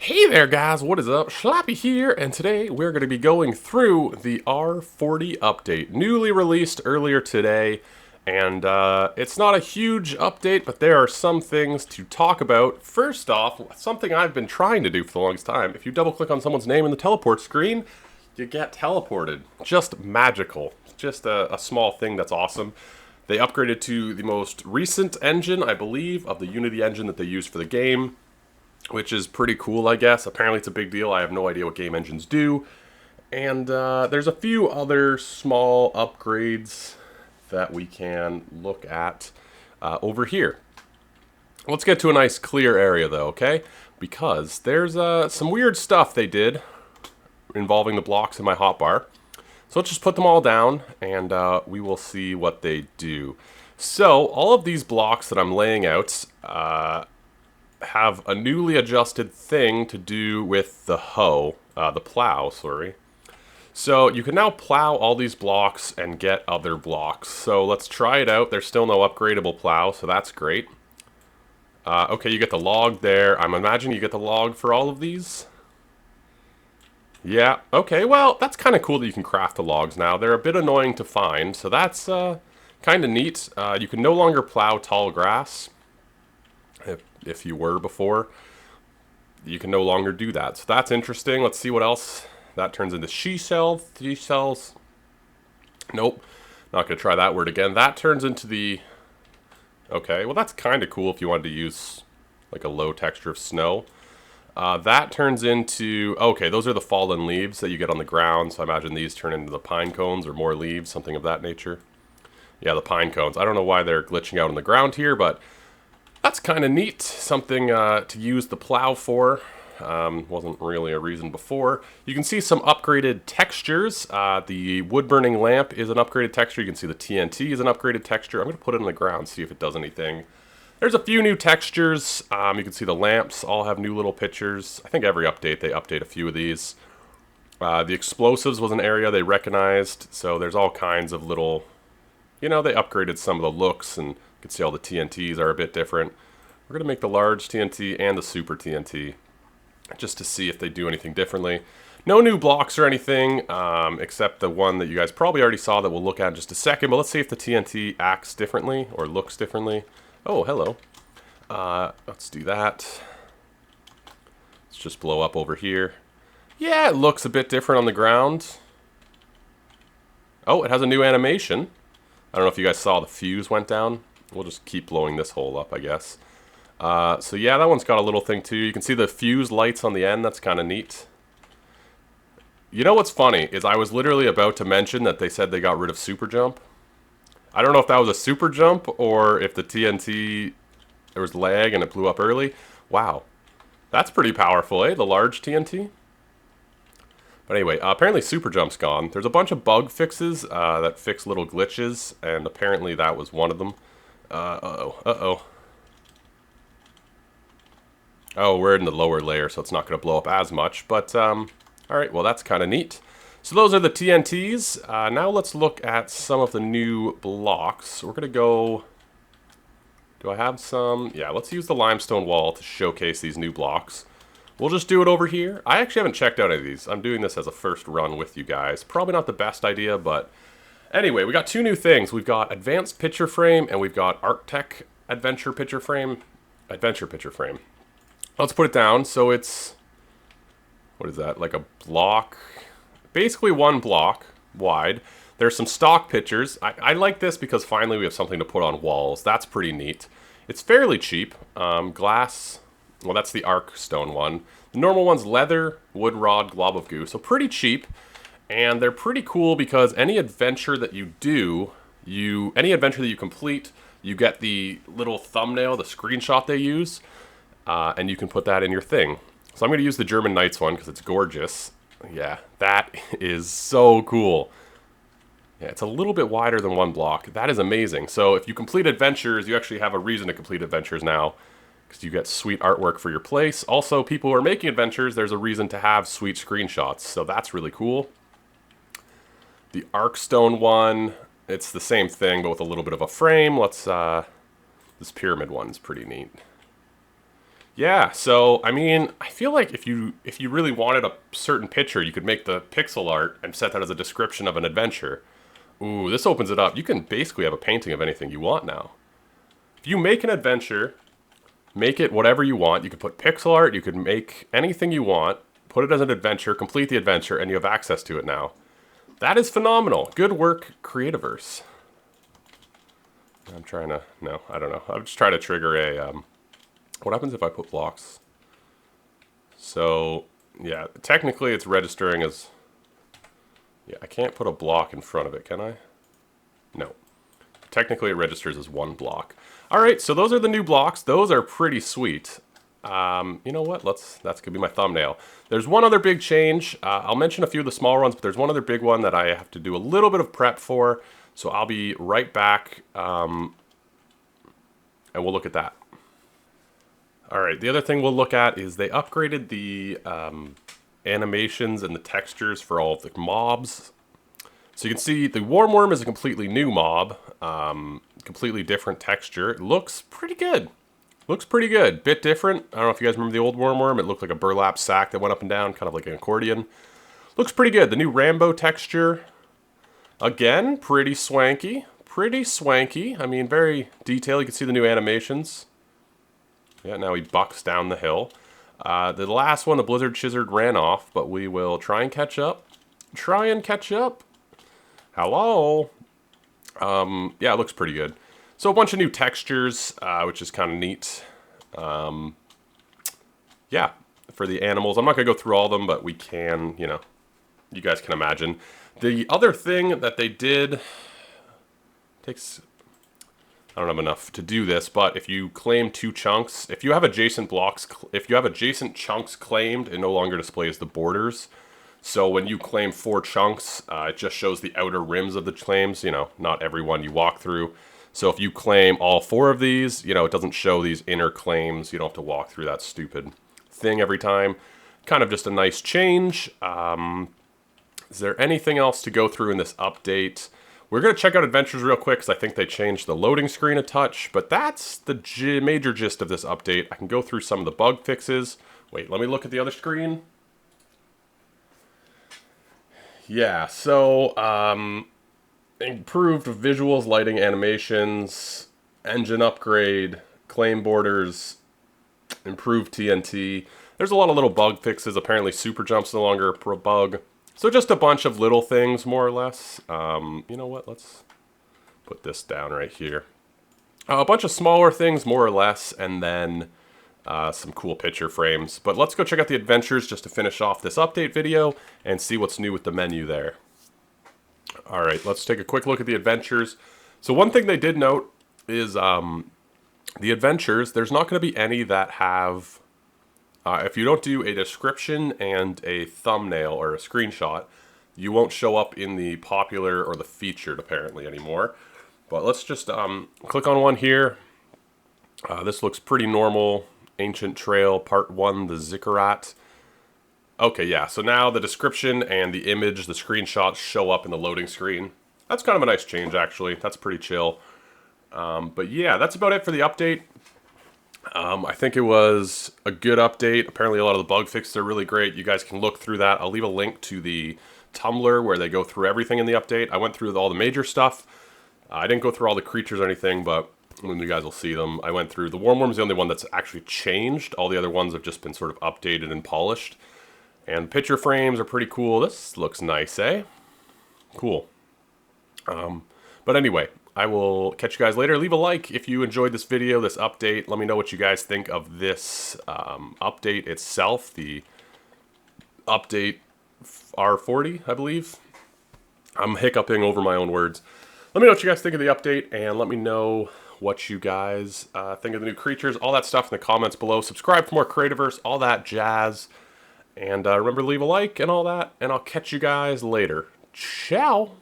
Hey there guys, what is up? Schlappy here, and today we're going to be going through the R40 update, newly released earlier today, and it's not a huge update, but there are some things to talk about. First off, something I've been trying to do for the longest time, if you double click on someone's name in the teleport screen, you get teleported. Just magical. Just a small thing that's awesome. They upgraded to the most recent engine, I believe, of the Unity engine that they use for the game, which is pretty cool, I guess. Apparently it's a big deal. I have no idea what game engines do. And there's a few other small upgrades that we can look at over here. Let's get to a nice clear area though, okay? Because there's some weird stuff they did involving the blocks in my hotbar. So let's just put them all down and we will see what they do. So all of these blocks that I'm laying out have a newly adjusted thing to do with the the plow, sorry. So you can now plow all these blocks and get other blocks. So let's try it out. There's still no upgradable plow, so that's great. Okay, you get the log there. I'm imagining you get the log for all of these. Yeah, okay, well, that's kind of cool that you can craft the logs now. They're a bit annoying to find, so that's kind of neat. You can no longer plow tall grass. If you were before, you can no longer do that. So that's interesting. Let's see what else. That turns into she-cells. Nope. Not going to try that word again. That turns into the... Okay, well that's kind of cool if you wanted to use like a low texture of snow. That turns into... Okay, those are the fallen leaves that you get on the ground. So I imagine these turn into the pine cones or more leaves, something of that nature. Yeah, the pine cones. I don't know why they're glitching out on the ground here, but... That's kind of neat, something to use the plow for. Wasn't really a reason before. You can see some upgraded textures. The wood-burning lamp is an upgraded texture. You can see the TNT is an upgraded texture. I'm going to put it on the ground, see if it does anything. There's a few new textures. You can see the lamps all have new little pictures. I think every update they update a few of these. The explosives was an area they recognized, so there's all kinds of little... You know, they upgraded some of the looks, and you can see all the TNTs are a bit different. We're going to make the large TNT and the super TNT, just to see if they do anything differently. No new blocks or anything, except the one that you guys probably already saw that we'll look at in just a second, but let's see if the TNT acts differently, or looks differently. Oh, hello. Let's do that. Let's just blow up over here. Yeah, it looks a bit different on the ground. Oh, it has a new animation. I don't know if you guys saw the fuse went down. We'll just keep blowing this hole up, I guess. So yeah, that one's got a little thing too. You can see the fuse lights on the end. That's kind of neat. You know what's funny is I was literally about to mention that they said they got rid of super jump. I don't know if that was a super jump or if the TNT, there was lag and it blew up early. Wow. That's pretty powerful, eh? The large TNT. But anyway, apparently super jump's gone. There's a bunch of bug fixes that fix little glitches, and apparently that was one of them. Uh-oh. Oh, we're in the lower layer, so it's not going to blow up as much. But, alright, well that's kind of neat. So those are the TNTs. Now let's look at some of the new blocks. We're going to go... Do I have some? Yeah, let's use the limestone wall to showcase these new blocks. We'll just do it over here. I actually haven't checked out any of these. I'm doing this as a first run with you guys. Probably not the best idea, but... Anyway, we got two new things. We've got Advanced Picture Frame, and we've got Arctech Adventure Picture Frame. Adventure Picture Frame. Let's put it down. So it's... What is that? Like a block? Basically one block wide. There's some stock pictures. I like this because finally we have something to put on walls. That's pretty neat. It's fairly cheap. Glass... Well, that's the arc stone one. The normal one's leather, wood rod, glob of goo. So pretty cheap. And they're pretty cool because any adventure that you do, any adventure that you complete, you get the little thumbnail, the screenshot they use, and you can put that in your thing. So I'm going to use the German Knights one because it's gorgeous. Yeah, that is so cool. Yeah, it's a little bit wider than one block. That is amazing. So if you complete adventures, you actually have a reason to complete adventures now, because you get sweet artwork for your place. Also, people who are making adventures, there's a reason to have sweet screenshots, so that's really cool. The Arcstone one, it's the same thing, but with a little bit of a frame. Let's, this pyramid one's pretty neat. Yeah, so I mean, I feel like if you really wanted a certain picture, you could make the pixel art and set that as a description of an adventure. Ooh, this opens it up. You can basically have a painting of anything you want now. If you make an adventure, make it whatever you want. You could put pixel art, you could make anything you want, put it as an adventure, complete the adventure, and you have access to it now. That is phenomenal. Good work, Creativerse. I'm trying to, no, I don't know. I'm just trying to trigger a, what happens if I put blocks? So, yeah, technically it's registering as, yeah, I can't put a block in front of it, can I? No. Technically it registers as one block. All right, so those are the new blocks. Those are pretty sweet. You know what? That's gonna be my thumbnail. There's one other big change. I'll mention a few of the smaller ones, but there's one other big one that I have to do a little bit of prep for. So I'll be right back, and we'll look at that. All right, the other thing we'll look at is they upgraded the animations and the textures for all of the mobs. So you can see the warmworm is a completely new mob, completely different texture. It looks pretty good. Looks pretty good. Bit different. I don't know if you guys remember the old warmworm. It looked like a burlap sack that went up and down, kind of like an accordion. Looks pretty good. The new Rambo texture, again, pretty swanky. Pretty swanky. I mean, very detailed. You can see the new animations. Yeah, now he bucks down the hill. The last one, the Blizzard Chizard, ran off, but we will try and catch up. Try and catch up. Hello. Yeah, it looks pretty good. So a bunch of new textures, which is kind of neat. Yeah, for the animals. I'm not going to go through all of them, but we can, you know, you guys can imagine. The other thing that they did takes, I don't have enough to do this, but if you claim 2 chunks, if you have adjacent blocks, if you have adjacent chunks claimed, it no longer displays the borders. So when you claim 4 chunks, it just shows the outer rims of the claims, you know, not every one you walk through. So if you claim all 4 of these, you know, it doesn't show these inner claims. You don't have to walk through that stupid thing every time. Kind of just a nice change. Is there anything else to go through in this update? We're going to check out adventures real quick because I think they changed the loading screen a touch, but that's the major gist of this update. I can go through some of the bug fixes. Wait, let me look at the other screen. Yeah, so improved visuals, lighting, animations, engine upgrade, claim borders, improved TNT. There's a lot of little bug fixes. Apparently super jump's no longer a bug. So just a bunch of little things, more or less. You know what? Let's put this down right here. A bunch of smaller things, more or less, and then some cool picture frames. But let's go check out the adventures just to finish off this update video and see what's new with the menu there. All right, let's take a quick look at the adventures. So one thing they did note is the adventures, there's not going to be any that have, if you don't do a description and a thumbnail or a screenshot, you won't show up in the popular or the featured apparently anymore. But let's just click on one here. This looks pretty normal. Ancient Trail, Part 1, the Ziggurat. Okay, yeah, so now the description and the image, the screenshots show up in the loading screen. That's kind of a nice change, actually. That's pretty chill. But yeah, that's about it for the update. I think it was a good update. Apparently a lot of the bug fixes are really great. You guys can look through that. I'll leave a link to the Tumblr where they go through everything in the update. I went through all the major stuff. I didn't go through all the creatures or anything, but when you guys will see them, I went through. The warmworm's the only one that's actually changed. All the other ones have just been sort of updated and polished. And picture frames are pretty cool. This looks nice, eh? Cool. But anyway, I will catch you guys later. Leave a like if you enjoyed this video, this update. Let me know what you guys think of this update itself. The update R40, I believe. I'm hiccuping over my own words. Let me know what you guys think of the update, and let me know what you guys think of the new creatures, all that stuff in the comments below. Subscribe for more Creativerse, all that jazz. And remember to leave a like and all that, and I'll catch you guys later. Ciao!